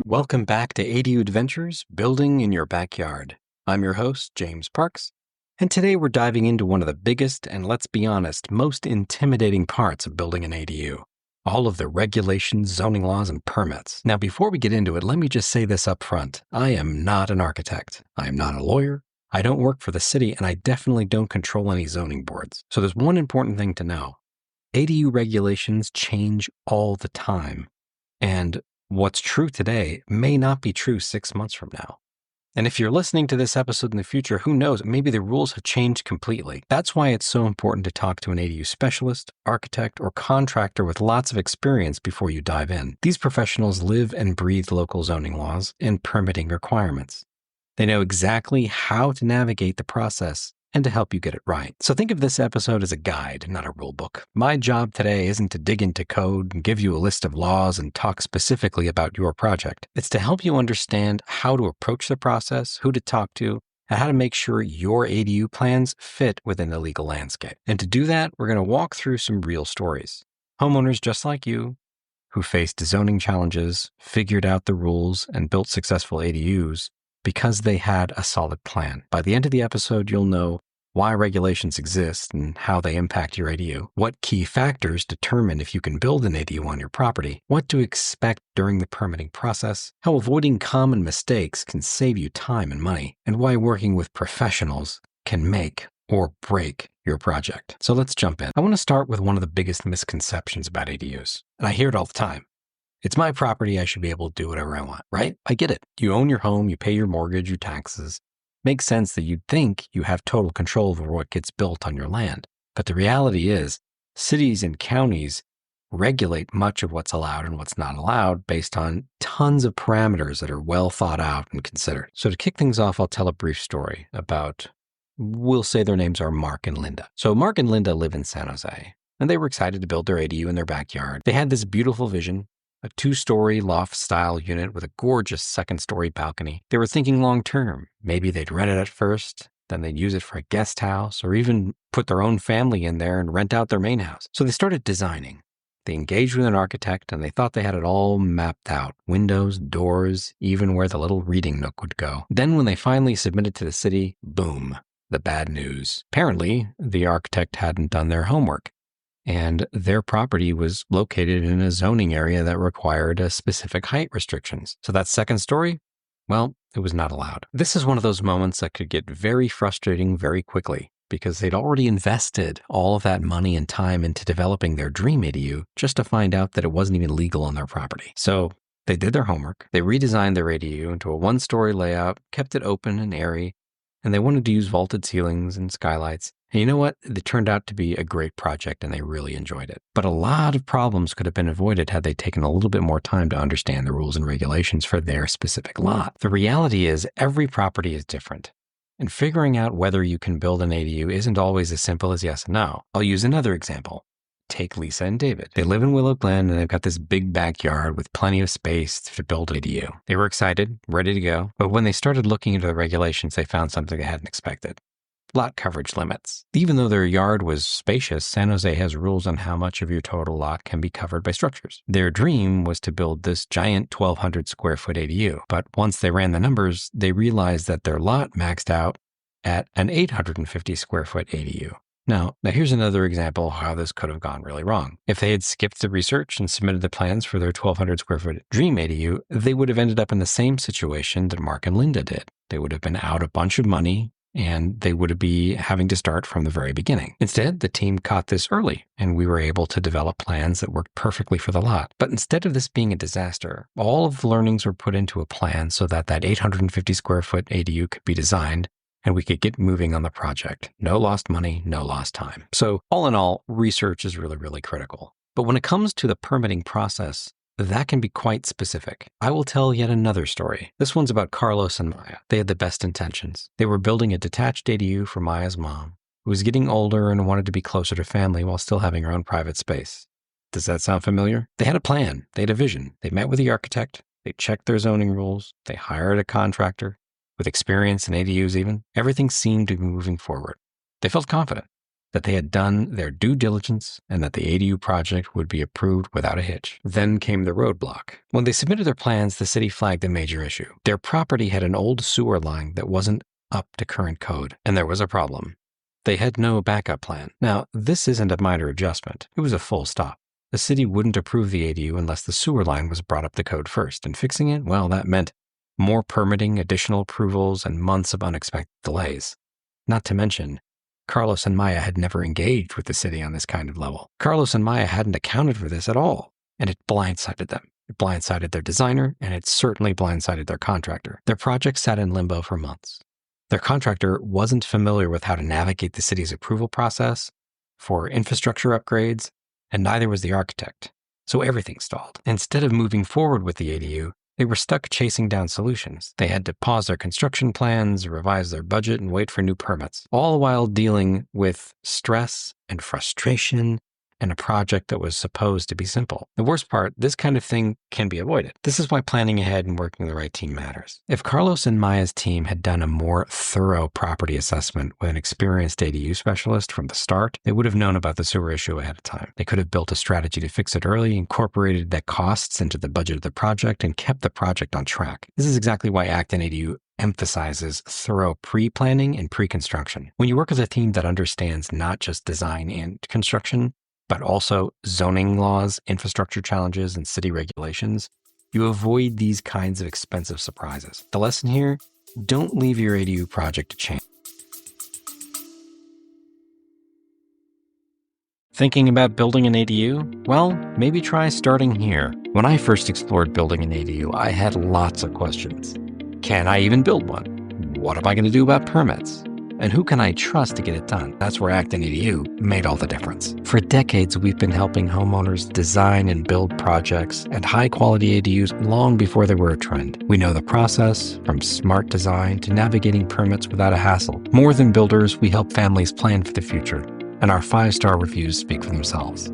Welcome back to ADU Adventures, Building in Your Backyard. I'm your host, James Parks, and today we're diving into one of the biggest and, let's be honest, most intimidating parts of building an ADU. All of the regulations, zoning laws, and permits. Now, before we get into it, let me just say this up front. I am not an architect. I am not a lawyer. I don't work for the city, and I definitely don't control any zoning boards. So there's one important thing to know. ADU regulations change all the time, and what's true today may not be true 6 months from now. And if you're listening to this episode in the future, who knows, maybe the rules have changed completely. That's why it's so important to talk to an ADU specialist, architect, or contractor with lots of experience before you dive in. These professionals live and breathe local zoning laws and permitting requirements. They know exactly how to navigate the process and to help you get it right. So think of this episode as a guide, not a rule book. My job today isn't to dig into code and give you a list of laws and talk specifically about your project. It's to help you understand how to approach the process, who to talk to, and how to make sure your ADU plans fit within the legal landscape. And to do that, we're going to walk through some real stories. Homeowners just like you, who faced zoning challenges, figured out the rules, and built successful ADUs because they had a solid plan. By the end of the episode, you'll know why regulations exist and how they impact your ADU, what key factors determine if you can build an ADU on your property, what to expect during the permitting process, how avoiding common mistakes can save you time and money, and why working with professionals can make or break your project. So let's jump in. I want to start with one of the biggest misconceptions about ADUs, and I hear it all the time. It's my property, I should be able to do whatever I want, right? I get it. You own your home, you pay your mortgage, your taxes. Makes sense that you'd think you have total control over what gets built on your land. But the reality is, cities and counties regulate much of what's allowed and what's not allowed based on tons of parameters that are well thought out and considered. So to kick things off, I'll tell a brief story about, we'll say their names are Mark and Linda. So Mark and Linda live in San Jose, and they were excited to build their ADU in their backyard. They had this beautiful vision, a 2-story loft-style unit with a gorgeous second-story balcony. They were thinking long-term. Maybe they'd rent it at first, then they'd use it for a guest house, or even put their own family in there and rent out their main house. So they started designing. They engaged with an architect, and they thought they had it all mapped out. Windows, doors, even where the little reading nook would go. Then when they finally submitted to the city, boom, the bad news. Apparently, the architect hadn't done their homework, and their property was located in a zoning area that required a specific height restrictions. So that second story, well, it was not allowed. This is one of those moments that could get very frustrating very quickly because they'd already invested all of that money and time into developing their dream ADU just to find out that it wasn't even legal on their property. So they did their homework. They redesigned their ADU into a 1-story layout, kept it open and airy, and they wanted to use vaulted ceilings and skylights. And you know what? It turned out to be a great project and they really enjoyed it. But a lot of problems could have been avoided had they taken a little bit more time to understand the rules and regulations for their specific lot. The reality is every property is different. And figuring out whether you can build an ADU isn't always as simple as yes and no. I'll use another example. Take Lisa and David. They live in Willow Glen and they've got this big backyard with plenty of space to build an ADU. They were excited, ready to go. But when they started looking into the regulations, they found something they hadn't expected. Lot coverage limits. Even though their yard was spacious, San Jose has rules on how much of your total lot can be covered by structures. Their dream was to build this giant 1,200 square foot ADU. But once they ran the numbers, they realized that their lot maxed out at an 850 square foot ADU. Now here's another example of how this could have gone really wrong. If they had skipped the research and submitted the plans for their 1,200 square foot dream ADU, they would have ended up in the same situation that Mark and Linda did. They would have been out a bunch of money, and they would be having to start from the very beginning. Instead, the team caught this early, and we were able to develop plans that worked perfectly for the lot. But instead of this being a disaster, all of the learnings were put into a plan so that 850 square foot ADU could be designed, and we could get moving on the project. No lost money, no lost time. So all in all, research is really, really critical. But when it comes to the permitting process, that can be quite specific. I will tell yet another story. This one's about Carlos and Maya. They had the best intentions. They were building a detached ADU for Maya's mom, who was getting older and wanted to be closer to family while still having her own private space. Does that sound familiar? They had a plan. They had a vision. They met with the architect. They checked their zoning rules. They hired a contractor with experience in ADUs even. Everything seemed to be moving forward. They felt confident. that they had done their due diligence and that the ADU project would be approved without a hitch. Then came the roadblock. When they submitted their plans, the city flagged a major issue. Their property had an old sewer line that wasn't up to current code, and there was a problem. They had no backup plan. Now, this isn't a minor adjustment. It was a full stop. The city wouldn't approve the ADU unless the sewer line was brought up to code first, and fixing it, well, that meant more permitting, additional approvals, and months of unexpected delays. Not to mention, Carlos and Maya had never engaged with the city on this kind of level. Carlos and Maya hadn't accounted for this at all, and it blindsided them. It blindsided their designer, and it certainly blindsided their contractor. Their project sat in limbo for months. Their contractor wasn't familiar with how to navigate the city's approval process for infrastructure upgrades, and neither was the architect. So everything stalled. Instead of moving forward with the ADU, they were stuck chasing down solutions. They had to pause their construction plans, revise their budget, and wait for new permits, all while dealing with stress and frustration and a project that was supposed to be simple. The worst part, this kind of thing can be avoided. This is why planning ahead and working with the right team matters. If Carlos and Maya's team had done a more thorough property assessment with an experienced ADU specialist from the start, they would have known about the sewer issue ahead of time. They could have built a strategy to fix it early, incorporated the costs into the budget of the project, and kept the project on track. This is exactly why Acton ADU emphasizes thorough pre-planning and pre-construction. When you work with a team that understands not just design and construction, but also zoning laws, infrastructure challenges, and city regulations, you avoid these kinds of expensive surprises. The lesson here, don't leave your ADU project to chance. Thinking about building an ADU? Well, maybe try starting here. When I first explored building an ADU, I had lots of questions. Can I even build one? What am I going to do about permits? And who can I trust to get it done? That's where Acton ADU made all the difference. For decades, we've been helping homeowners design and build projects and high-quality ADUs long before they were a trend. We know the process, from smart design to navigating permits without a hassle. More than builders, we help families plan for the future, and our 5-star reviews speak for themselves.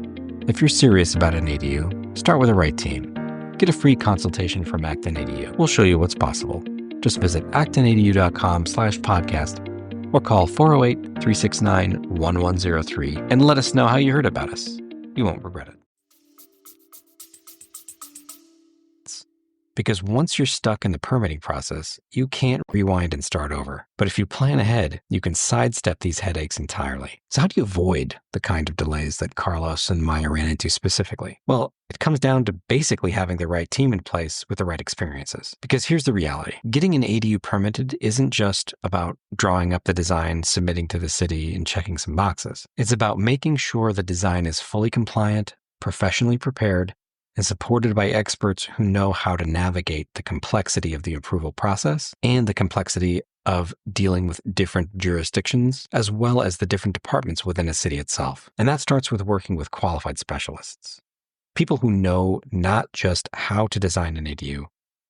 If you're serious about an ADU, start with the right team. Get a free consultation from Acton ADU. We'll show you what's possible. Just visit actonadu.com/podcast or call 408-369-1103 and let us know how you heard about us. You won't regret it. Because once you're stuck in the permitting process, you can't rewind and start over. But if you plan ahead, you can sidestep these headaches entirely. So how do you avoid the kind of delays that Carlos and Maya ran into specifically? Well, it comes down to basically having the right team in place with the right experiences. Because here's the reality. Getting an ADU permitted isn't just about drawing up the design, submitting to the city, and checking some boxes. It's about making sure the design is fully compliant, professionally prepared, and supported by experts who know how to navigate the complexity of the approval process and the complexity of dealing with different jurisdictions, as well as the different departments within a city itself. And that starts with working with qualified specialists. People who know not just how to design an ADU,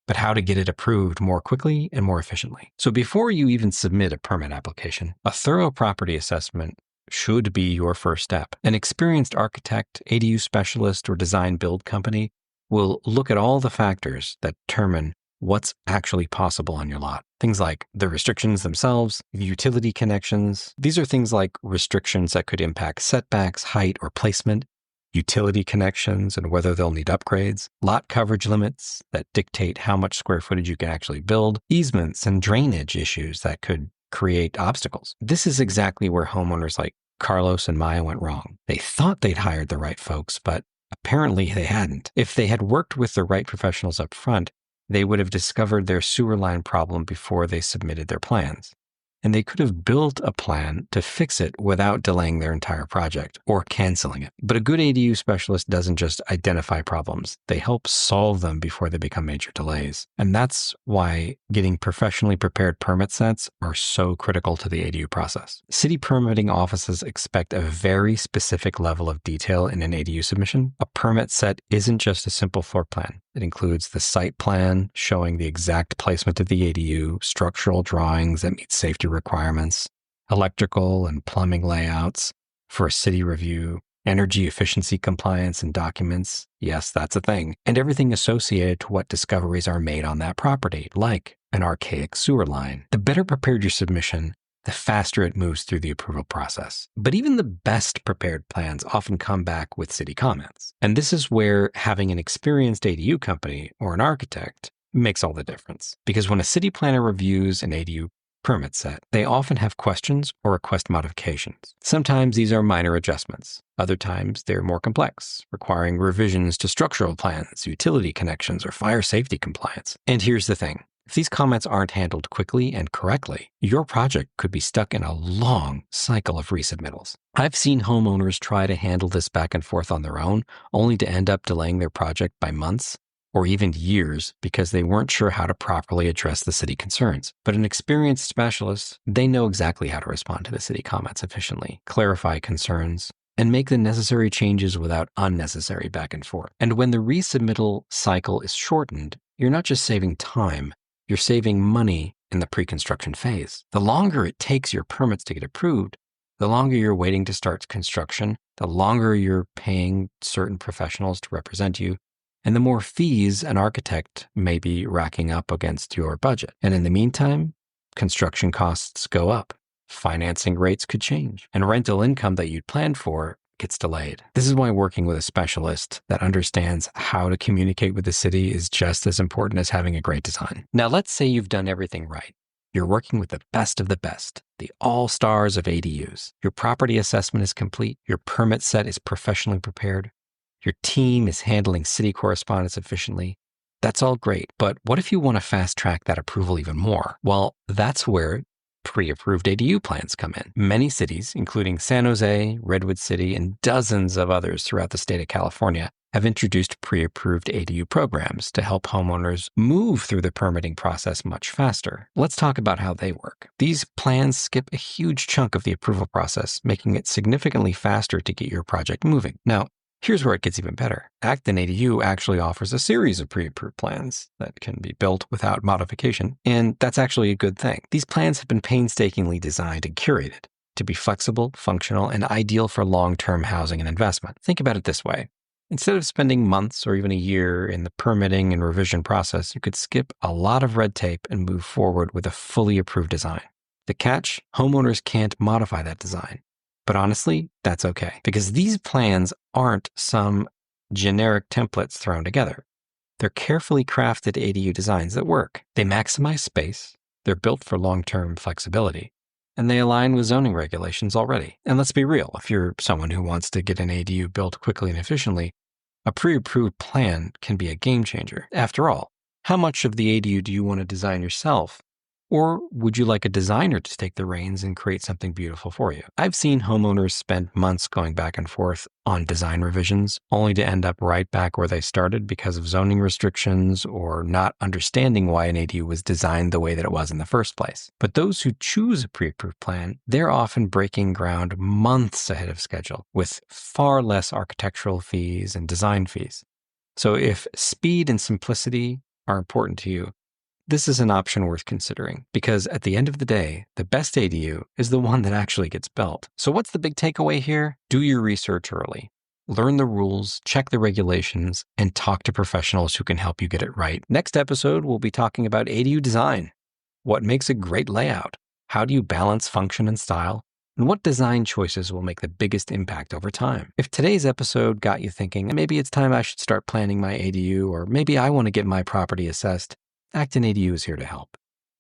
but how to get it approved more quickly and more efficiently. So before you even submit a permit application, a thorough property assessment should be your first step. An experienced architect, ADU specialist, or design build company will look at all the factors that determine what's actually possible on your lot. Things like the restrictions themselves, utility connections. These are things like restrictions that could impact setbacks, height, or placement, utility connections and whether they'll need upgrades, lot coverage limits that dictate how much square footage you can actually build, easements and drainage issues that could create obstacles. This is exactly where homeowners like Carlos and Maya went wrong. They thought they'd hired the right folks, but apparently they hadn't. If they had worked with the right professionals up front, they would have discovered their sewer line problem before they submitted their plans. And they could have built a plan to fix it without delaying their entire project or canceling it. But a good ADU specialist doesn't just identify problems. They help solve them before they become major delays. And that's why getting professionally prepared permit sets are so critical to the ADU process. City permitting offices expect a very specific level of detail in an ADU submission. A permit set isn't just a simple floor plan. It includes the site plan showing the exact placement of the ADU, structural drawings that meet safety requirements, electrical and plumbing layouts for a city review, energy efficiency compliance and documents. Yes, that's a thing. And everything associated to what discoveries are made on that property, like an archaic sewer line. The better prepared your submission, the faster it moves through the approval process. But even the best prepared plans often come back with city comments. And this is where having an experienced ADU company or an architect makes all the difference. Because when a city planner reviews an ADU permit set, they often have questions or request modifications. Sometimes these are minor adjustments. Other times they're more complex, requiring revisions to structural plans, utility connections, or fire safety compliance. And here's the thing. If these comments aren't handled quickly and correctly, your project could be stuck in a long cycle of resubmittals. I've seen homeowners try to handle this back and forth on their own, only to end up delaying their project by months or even years because they weren't sure how to properly address the city concerns. But an experienced specialist, they know exactly how to respond to the city comments efficiently, clarify concerns, and make the necessary changes without unnecessary back and forth. And when the resubmittal cycle is shortened, you're not just saving time, you're saving money in the pre-construction phase. The longer it takes your permits to get approved, the longer you're waiting to start construction, the longer you're paying certain professionals to represent you, and the more fees an architect may be racking up against your budget. And in the meantime, construction costs go up, financing rates could change, and rental income that you'd planned for gets delayed. This is why working with a specialist that understands how to communicate with the city is just as important as having a great design. Now, let's say you've done everything right. You're working with the best of the best, the all-stars of ADUs. Your property assessment is complete. Your permit set is professionally prepared. Your team is handling city correspondence efficiently. That's all great, but what if you want to fast-track that approval even more? Well, that's where pre-approved ADU plans come in. Many cities, including San Jose, Redwood City, and dozens of others throughout the state of California, have introduced pre-approved ADU programs to help homeowners move through the permitting process much faster. Let's talk about how they work. These plans skip a huge chunk of the approval process, making it significantly faster to get your project moving. Now, here's where it gets even better. Acton ADU actually offers a series of pre-approved plans that can be built without modification, and that's actually a good thing. These plans have been painstakingly designed and curated to be flexible, functional, and ideal for long-term housing and investment. Think about it this way. Instead of spending months or even a year in the permitting and revision process, you could skip a lot of red tape and move forward with a fully approved design. The catch? Homeowners can't modify that design. But honestly, that's okay, because these plans aren't some generic templates thrown together. They're carefully crafted ADU designs that work. They maximize space, they're built for long-term flexibility, and they align with zoning regulations already. And let's be real, if you're someone who wants to get an ADU built quickly and efficiently, a pre-approved plan can be a game changer. After all, how much of the ADU do you want to design yourself? Or would you like a designer to take the reins and create something beautiful for you? I've seen homeowners spend months going back and forth on design revisions, only to end up right back where they started because of zoning restrictions or not understanding why an ADU was designed the way that it was in the first place. But those who choose a pre-approved plan, they're often breaking ground months ahead of schedule with far less architectural fees and design fees. So if speed and simplicity are important to you, this is an option worth considering, because at the end of the day, the best ADU is the one that actually gets built. So what's the big takeaway here? Do your research early. Learn the rules, check the regulations, and talk to professionals who can help you get it right. Next episode, we'll be talking about ADU design. What makes a great layout? How do you balance function and style? And what design choices will make the biggest impact over time? If today's episode got you thinking, maybe it's time I should start planning my ADU, or maybe I want to get my property assessed, Acton ADU is here to help.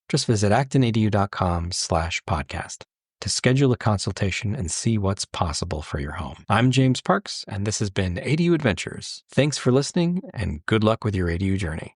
Just visit actonadu.com/podcast to schedule a consultation and see what's possible for your home. I'm James Parks, and this has been ADU Adventures. Thanks for listening, and good luck with your ADU journey.